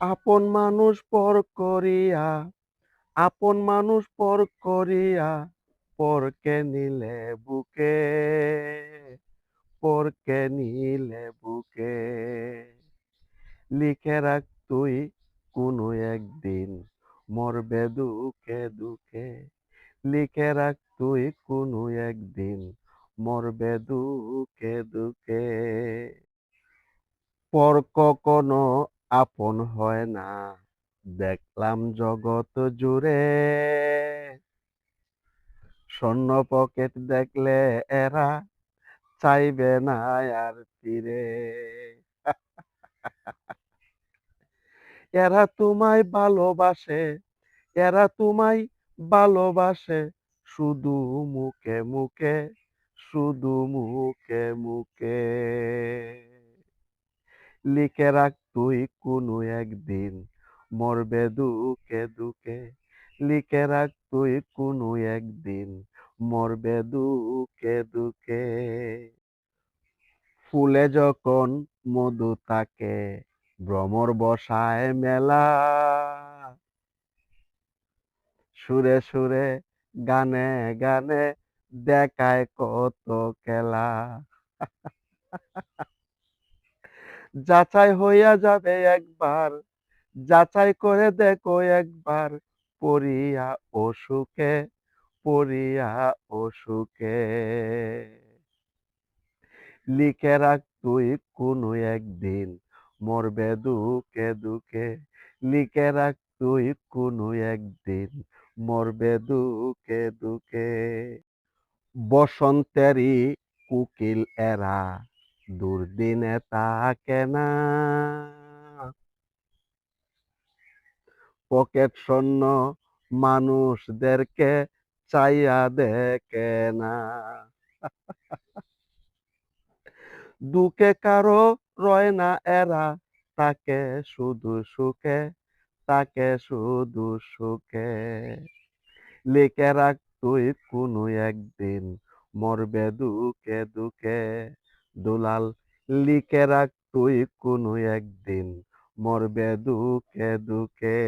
আপন মানুষ পর করিয়া, আপন মানুষ পর করিয়া, পরকে নিলে বুকে, পরকে নিলে বুকে। লিখে রাখ তুই কোনো একদিন মরবে দুঃখে দুঃখে। লিখে রাখ তুই কোনো একদিন মরবে দুঃখে দুঃখে। পর কখনো আপন হয় না, দেখলাম জগৎ জুড়ে। স্বর্ণ পকেট দেখলে এরা চাইবে না আর ফিরে। এরা তোমায় ভালোবাসে, এরা তোমায় ভালোবাসে, শুধু মুখে মুখে, শুধু মুখে মুখে। লিখে রাখ তুই কোনো একদিন মরবে দুঃখে দুঃখে। লিখে রাখ তুই কোনো একদিন মরবে দুঃখে দুঃখে। ফুলে যখন মধু থাকে, ভ্রমর বসায় মেলা, সুরে সুরে গানে গানে দেখায় কত খেলা। যাচাই হইয়া যাবে একবার, যাচাই করে দেখো একবার, পড়িয়া ও সুখে, পড়িয়া ও সুখে। লিখে রাখ তুই কোনো একদিন মরবে দুঃখে দুঃখে। লিখে রাখ তুই কোনো একদিন মরবে দুঃখে দুঃখে। বসন্তেরই কোকিল এরা দুর্দিনে তাকে না, পকেট শূন্য মানুষদেরকে চাইয়া দেখে না। দুঃখে কারো রয় না এরা, তাকে শুধু সুখে, তাকে শুধু সুখে। লিখে রাখ তুই কোনো একদিন মরবে দুঃখে দুঃখে। দুলাল, লিখে রাখ তুই কোনো একদিন মরবে দুঃখে দুঃখে।